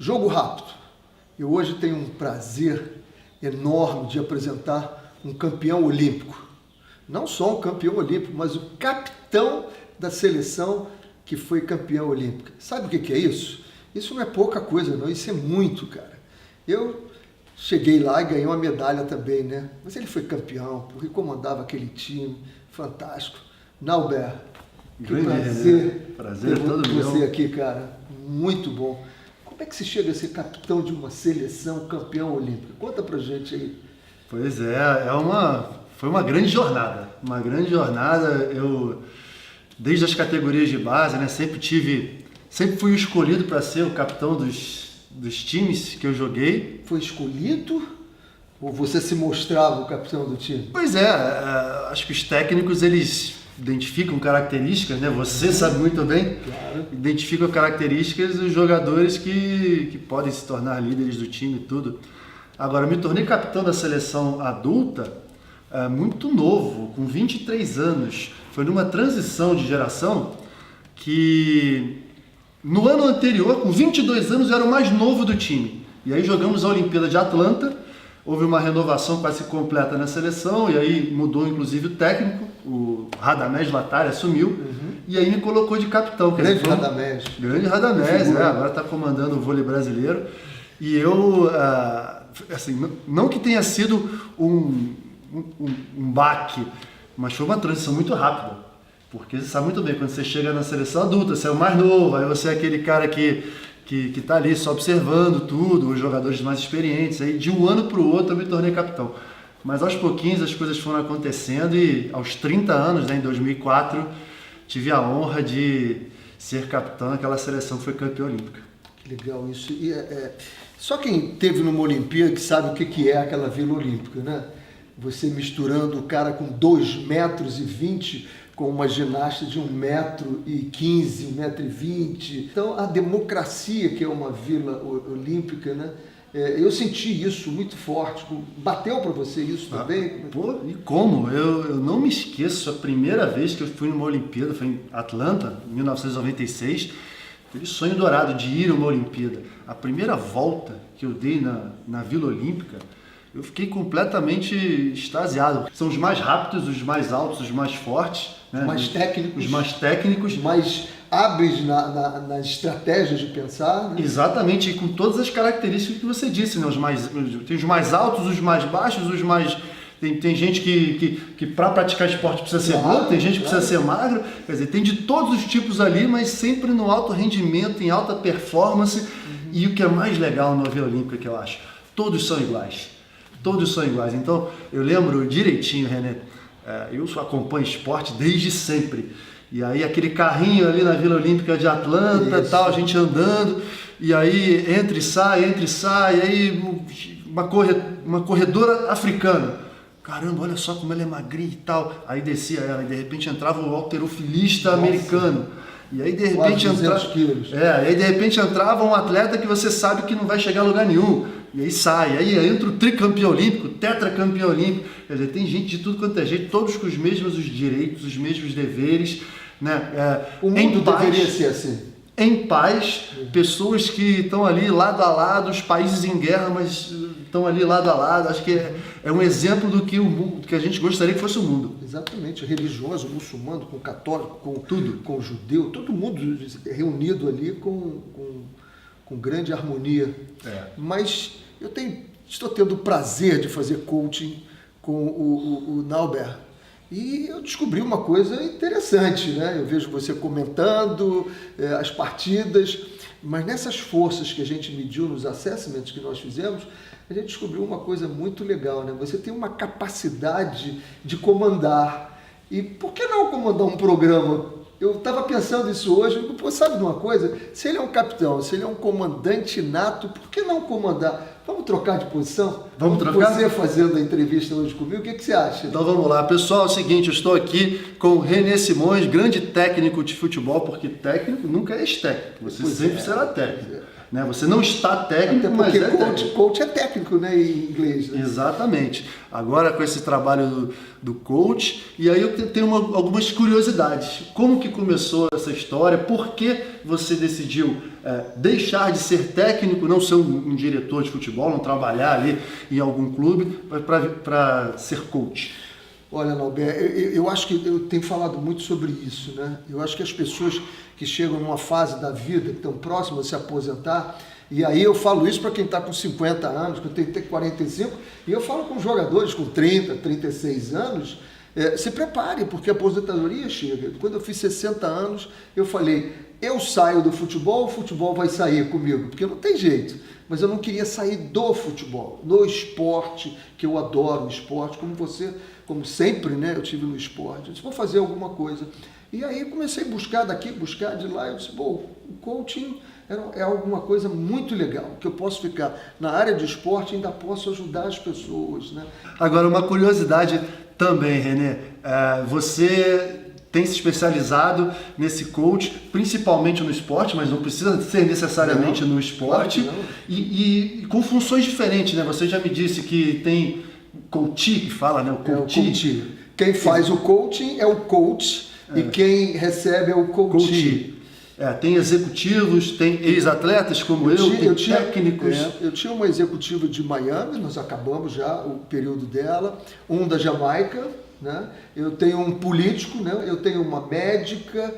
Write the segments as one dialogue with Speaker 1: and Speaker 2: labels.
Speaker 1: Jogo rápido. Eu hoje tenho um prazer enorme de apresentar um campeão olímpico. Não só um campeão olímpico, mas o capitão da seleção que foi campeão olímpica. Sabe o que é isso? Isso não é pouca coisa, não. Isso é muito, cara. Eu cheguei lá e ganhei uma medalha também, né? Mas ele foi campeão, porque comandava aquele time fantástico. Nauber, que prazer.
Speaker 2: Prazer
Speaker 1: ter
Speaker 2: todo meu.
Speaker 1: você aqui, cara. Muito bom. Como é que você chega a ser capitão de uma seleção campeão olímpica? Conta pra gente aí.
Speaker 2: Pois é, foi uma grande jornada. Uma grande jornada. Eu, desde as categorias de base, né, sempre fui escolhido para ser o capitão dos times que eu joguei.
Speaker 1: Foi escolhido ou você se mostrava o capitão do time?
Speaker 2: Pois é, acho que os técnicos, eles identificam características, né? Você sabe muito bem,
Speaker 1: claro.
Speaker 2: Identificam características dos jogadores que podem se tornar líderes do time e tudo. Agora, eu me tornei capitão da seleção adulta muito novo, com 23 anos. Foi numa transição de geração que no ano anterior, com 22 anos, eu era o mais novo do time. E aí jogamos a Olimpíada de Atlanta, houve uma renovação quase completa na seleção, e aí mudou inclusive o técnico, o Radamés Latari assumiu, e aí me colocou de capitão.
Speaker 1: Grande Radamés.
Speaker 2: Grande Radamés, agora está comandando o vôlei brasileiro. E eu, assim, não que tenha sido um baque, mas foi uma transição muito rápida. Porque você sabe muito bem, quando você chega na seleção adulta, você é o mais novo, aí você é aquele cara que tá ali só observando tudo, os jogadores mais experientes. Aí de um ano para o outro eu me tornei capitão. Mas aos pouquinhos as coisas foram acontecendo e aos 30 anos, né, em 2004, tive a honra de ser capitão daquela seleção que foi campeã olímpica.
Speaker 1: Que legal isso. E, só quem teve numa Olimpíada que sabe o que é aquela Vila Olímpica, né? Você misturando o cara com 2,20 metros com uma ginasta de 1,15 m, 1,20 m. Então, a democracia que é uma Vila Olímpica, né? Eu senti isso muito forte. Bateu para você isso também?
Speaker 2: Pô, e como? Eu não me esqueço, a primeira vez que eu fui numa Olimpíada, foi em Atlanta, em 1996, aquele sonho dourado de ir a uma Olimpíada. A primeira volta que eu dei na Vila Olímpica, eu fiquei completamente extasiado. São os mais rápidos, os mais altos, os mais fortes, né?
Speaker 1: Os mais técnicos,
Speaker 2: mais
Speaker 1: hábeis nas estratégias de pensar, né?
Speaker 2: Exatamente, e com todas as características que você disse, né? Tem os mais altos, os mais baixos, os mais... Tem gente que para praticar esporte precisa ser gordo, tem gente que precisa ser magro, quer dizer, tem de todos os tipos ali, mas sempre no alto rendimento, em alta performance. E o que é mais legal na Vila Olímpica, que eu acho, todos são iguais. Todos são iguais. Então, eu lembro direitinho, René, eu acompanho esporte desde sempre. E aí, aquele carrinho ali na Vila Olímpica de Atlanta, tal, a gente andando, e aí entra e sai, e aí uma corredora africana. Caramba, olha só como ela é magrinha e tal. Aí descia ela, e de repente entrava o halterofilista americano. E aí de repente entrava um atleta que você sabe que não vai chegar a lugar nenhum. E aí sai, aí entra o tricampeão olímpico, tetracampeão olímpico. Quer dizer, tem gente de tudo quanto é jeito, todos com os mesmos direitos, os mesmos deveres, né?
Speaker 1: O mundo deveria ser assim.
Speaker 2: Em paz, pessoas que estão ali lado a lado, os países em guerra, mas estão ali lado a lado. Acho que é um exemplo do que o mundo, que a gente gostaria que fosse o mundo.
Speaker 1: Exatamente, religioso, muçulmano, com católico, com tudo, com judeu, todo mundo reunido ali com grande harmonia. Mas eu estou tendo o prazer de fazer coaching com o Nauber. E eu descobri uma coisa interessante, né? Eu vejo você comentando as partidas, mas nessas forças que a gente mediu nos assessments que nós fizemos, a gente descobriu uma coisa muito legal, né? Você tem uma capacidade de comandar. E por que não comandar um programa? Eu estava pensando isso hoje, pô, sabe de uma coisa? Se ele é um capitão, se ele é um comandante nato, por que não comandar? Vamos trocar de posição?
Speaker 2: Vamos trocar?
Speaker 1: Você fazendo a entrevista hoje comigo, o que você acha?
Speaker 2: Então vamos lá. Pessoal, é o seguinte, eu estou aqui com o René Simões, grande técnico de futebol, porque técnico nunca é ex-técnico, você sempre será técnico. né? Você não está técnico,
Speaker 1: até porque
Speaker 2: mas técnico.
Speaker 1: Coach é técnico, né, em inglês. Né?
Speaker 2: Exatamente. Agora com esse trabalho do coach, e aí eu tenho algumas curiosidades. Como que começou essa história? Por que você decidiu deixar de ser técnico, não ser um diretor de futebol, não trabalhar ali em algum clube, para ser coach?
Speaker 1: Olha, Nauber, eu acho que eu tenho falado muito sobre isso, né? Eu acho que as pessoas que chegam numa fase da vida, que estão próximas de se aposentar, e aí eu falo isso para quem está com 50 anos, que eu tenho 45, e eu falo com jogadores com 30, 36 anos, se prepare, porque a aposentadoria chega. Quando eu fiz 60 anos, eu falei, eu saio do futebol, o futebol vai sair comigo, porque não tem jeito. Mas eu não queria sair do futebol, do esporte, que eu adoro o esporte, como você, como sempre, né, eu tive no esporte. Eu disse, vou fazer alguma coisa. E aí comecei a buscar daqui, buscar de lá, eu disse, bom, o coaching é alguma coisa muito legal, que eu posso ficar na área de esporte e ainda posso ajudar as pessoas, né?
Speaker 2: Agora, uma curiosidade também, René, você tem se especializado nesse coach, principalmente no esporte, mas não precisa ser necessariamente no esporte,
Speaker 1: claro
Speaker 2: e com funções diferentes, né? Você já me disse que tem coach, que fala, né? O coach.
Speaker 1: Quem faz o coaching é o coach e quem recebe é o coach.
Speaker 2: Tem executivos, tem ex-atletas como tem técnicos.
Speaker 1: Eu tinha uma executiva de Miami, nós acabamos já o período dela, um da Jamaica, né? Eu tenho um político, né? Eu tenho uma médica,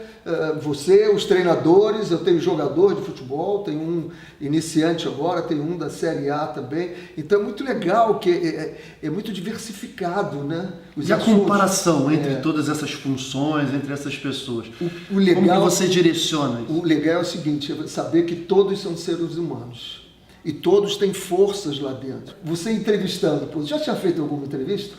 Speaker 1: você, os treinadores, eu tenho jogador de futebol, tenho um iniciante agora, tenho um da Série A também. Então é muito legal, que é muito diversificado, né?
Speaker 2: E a comparação entre todas essas funções, entre essas pessoas?
Speaker 1: O legal,
Speaker 2: como que você direciona isso?
Speaker 1: O legal é o seguinte, é saber que todos são seres humanos e todos têm forças lá dentro. Você entrevistando, já tinha feito alguma entrevista?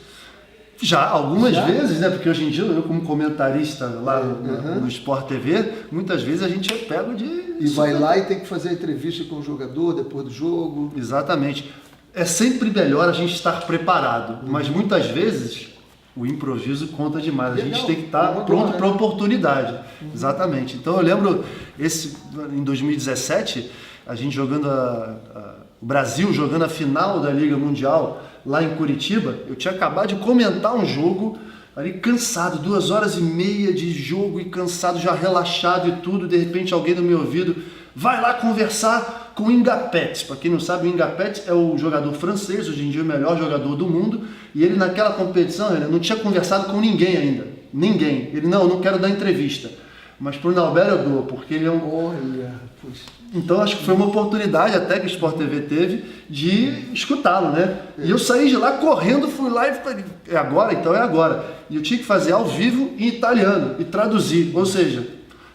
Speaker 2: Já, algumas vezes, né? Porque hoje em dia, eu como comentarista lá no Sport TV, muitas vezes a gente é pego de...
Speaker 1: E vai lá e tem que fazer a entrevista com o jogador depois do jogo.
Speaker 2: Exatamente. É sempre melhor a gente estar preparado, mas muitas vezes o improviso conta demais. A gente tem que estar pronto para a oportunidade. Exatamente. Então eu lembro, em 2017, a gente jogando o Brasil jogando a final da Liga Mundial lá em Curitiba, eu tinha acabado de comentar um jogo ali cansado, 2h30 de jogo e cansado, já relaxado e tudo, de repente alguém no meu ouvido vai lá conversar com o Ngapeth. Para quem não sabe, o Ngapeth é o jogador francês, hoje em dia o melhor jogador do mundo, e ele naquela competição ele não tinha conversado com ninguém ainda, ninguém. Ele, não quero dar entrevista, mas pro Nauber eu dou, porque ele é um...
Speaker 1: Olha, puxa.
Speaker 2: Então acho que foi uma oportunidade até que o Sport TV teve de escutá-lo, né? E eu saí de lá correndo, fui lá e falei, é agora? Então é agora. E eu tinha que fazer ao vivo em italiano e traduzir, ou seja,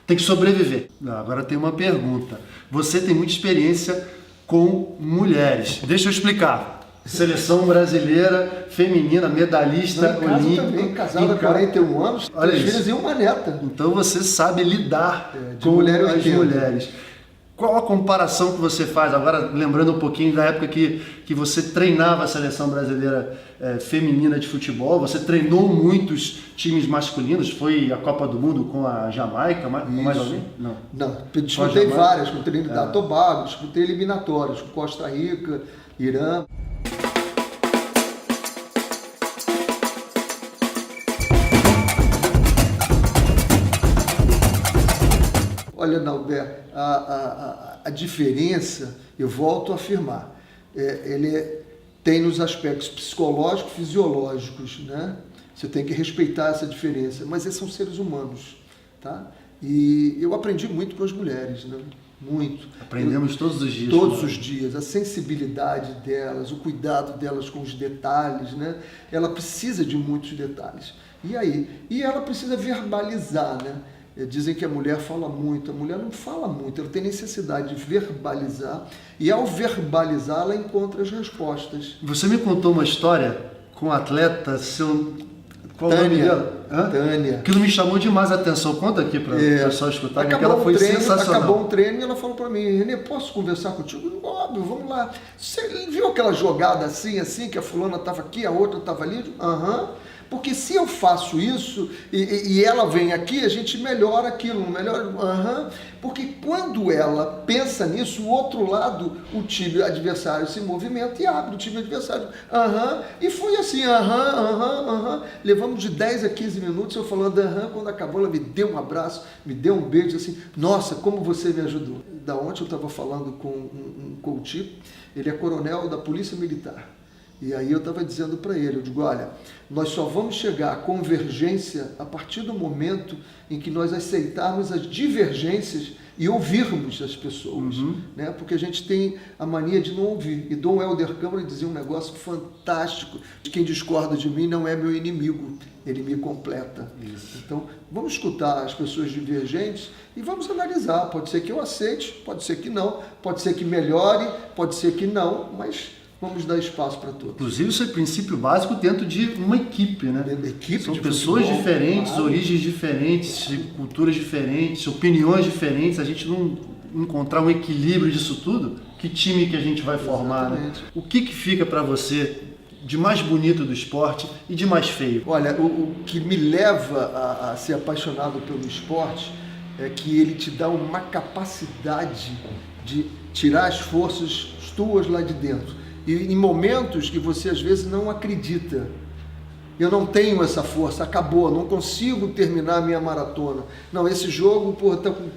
Speaker 2: tem que sobreviver. Agora tem uma pergunta. Você tem muita experiência com mulheres. Deixa eu explicar. Seleção brasileira, feminina, medalhista olímpica.
Speaker 1: Também, casada há 41 anos, 3 filhos e uma neta.
Speaker 2: Então você sabe lidar com as mulheres. Qual a comparação que você faz, agora lembrando um pouquinho da época que você treinava a seleção brasileira feminina de futebol, você treinou muitos times masculinos, foi a Copa do Mundo com a Jamaica, mais alguém?
Speaker 1: Não, disputei várias, com Trinidad e Tobago, disputei eliminatórias, com Costa Rica, Irã. Olha, Nauber, a diferença, eu volto a afirmar, ele tem nos aspectos psicológicos, fisiológicos, né? Você tem que respeitar essa diferença, mas eles são seres humanos, tá? E eu aprendi muito com as mulheres, né? Muito.
Speaker 2: Aprendemos todos os dias.
Speaker 1: Todos os dias, a sensibilidade delas, o cuidado delas com os detalhes, né? Ela precisa de muitos detalhes. E aí? E ela precisa verbalizar, né? Dizem que a mulher fala muito, a mulher não fala muito, ela tem necessidade de verbalizar e ao verbalizar ela encontra as respostas.
Speaker 2: Você me contou uma história com um atleta, qual
Speaker 1: Tânia,
Speaker 2: o nome dela?
Speaker 1: Tânia.
Speaker 2: Aquilo me chamou demais a atenção, conta aqui para o pessoal escutar, porque ela foi sensacional.
Speaker 1: Acabou um treino e ela falou para mim, René, posso conversar contigo? Óbvio, vamos lá. Você viu aquela jogada assim, que a fulana estava aqui, a outra estava ali? Aham. Porque se eu faço isso e ela vem aqui, a gente melhora aquilo, melhora. Porque quando ela pensa nisso, o outro lado, o time adversário se movimenta e abre o time adversário. E foi assim, Levamos de 10 a 15 minutos eu falando quando acabou ela me deu um abraço, me deu um beijo, assim, nossa, como você me ajudou. Da ontem eu estava falando com um coach, ele é coronel da Polícia Militar. E aí eu estava dizendo para ele, eu digo, olha, nós só vamos chegar à convergência a partir do momento em que nós aceitarmos as divergências e ouvirmos as pessoas, né? Porque a gente tem a mania de não ouvir. E Dom Helder Câmara dizia um negócio fantástico, quem discorda de mim não é meu inimigo, ele me completa. Isso. Então, vamos escutar as pessoas divergentes e vamos analisar. Pode ser que eu aceite, pode ser que não, pode ser que melhore, pode ser que não, mas vamos dar espaço para todos.
Speaker 2: Inclusive, isso é princípio básico dentro de uma equipe, né? São pessoas futebol, diferentes, claro. Origens diferentes, culturas diferentes, opiniões diferentes. A gente não encontrar um equilíbrio disso tudo, que time que a gente vai formar, né? O que fica para você de mais bonito do esporte e de mais feio?
Speaker 1: Olha, o que me leva a ser apaixonado pelo esporte é que ele te dá uma capacidade de tirar as forças tuas lá de dentro. E em momentos que você às vezes não acredita. Eu não tenho essa força, acabou, não consigo terminar a minha maratona. Não, esse jogo, está com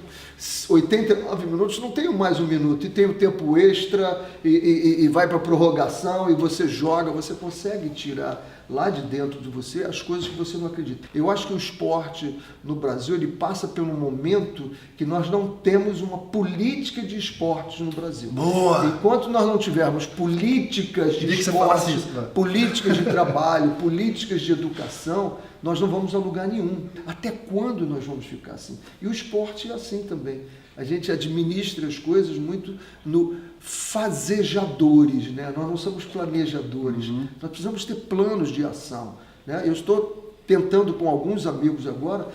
Speaker 1: 89 minutos, não tenho mais um minuto. E tem o tempo extra, e vai para a prorrogação, e você joga, você consegue tirar lá de dentro de você as coisas que você não acredita. Eu acho que o esporte no Brasil, ele passa por um momento que nós não temos uma política de esportes no Brasil.
Speaker 2: Boa!
Speaker 1: Enquanto nós não tivermos políticas de esporte, políticas de trabalho, políticas de educação, nós não vamos a lugar nenhum. Até quando nós vamos ficar assim? E o esporte é assim também. A gente administra as coisas muito no fazejadores, né? Nós não somos planejadores. Nós precisamos ter planos de ação, né? Eu estou tentando com alguns amigos agora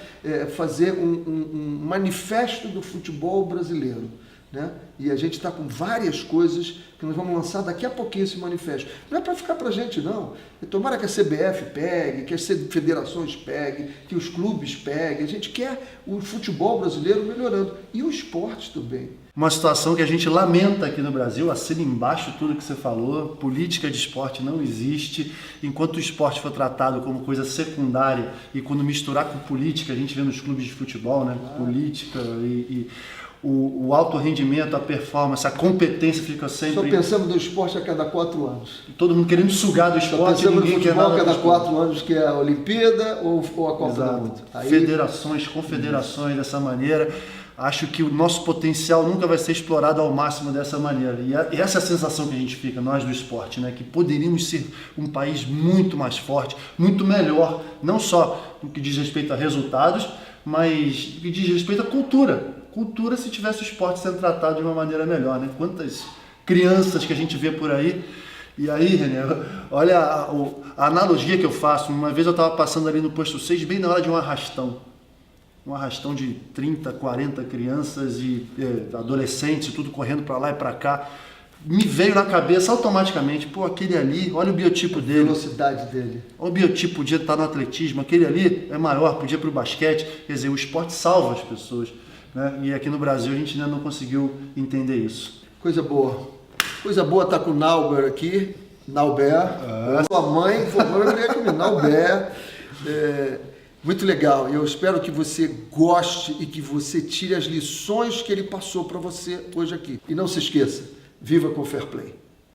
Speaker 1: fazer um manifesto do futebol brasileiro, né? E a gente está com várias coisas que nós vamos lançar daqui a pouquinho esse manifesto. Não é para ficar para a gente, não. Tomara que a CBF pegue, que as federações peguem, que os clubes peguem. A gente quer o futebol brasileiro melhorando. E o esporte também.
Speaker 2: Uma situação que a gente lamenta aqui no Brasil, assina embaixo tudo que você falou, política de esporte não existe. Enquanto o esporte for tratado como coisa secundária e quando misturar com política, a gente vê nos clubes de futebol, né? Política e o alto rendimento, a performance, a competência fica sempre...
Speaker 1: Só pensamos no esporte a cada 4 anos.
Speaker 2: Todo mundo querendo sugar do esporte.
Speaker 1: Só pensamos no futebol a cada 4 anos, que é a Olimpíada ou a Copa do Mundo.
Speaker 2: Aí... Federações, confederações dessa maneira. Acho que o nosso potencial nunca vai ser explorado ao máximo dessa maneira. E essa é a sensação que a gente fica, nós do esporte, né? Que poderíamos ser um país muito mais forte, muito melhor, não só no que diz respeito a resultados, mas no que diz respeito à cultura. Cultura se tivesse o esporte sendo tratado de uma maneira melhor, né? Quantas crianças que a gente vê por aí. E aí, René, olha a analogia que eu faço. Uma vez eu estava passando ali no posto 6, bem na hora de um arrastão de 30, 40 crianças e adolescentes, tudo correndo para lá e para cá. Me veio na cabeça automaticamente, aquele ali, olha o biotipo dele.
Speaker 1: A velocidade dele.
Speaker 2: O biotipo podia estar no atletismo, aquele ali é maior, podia ir para o basquete. Quer dizer, o esporte salva as pessoas, né? E aqui no Brasil a gente ainda não conseguiu entender isso.
Speaker 1: Coisa boa. Coisa boa estar com o Nauber aqui. Nauber. Sua mãe formou comigo. Nauber. Muito legal. Eu espero que você goste e que você tire as lições que ele passou para você hoje aqui. E não se esqueça, viva com fair play.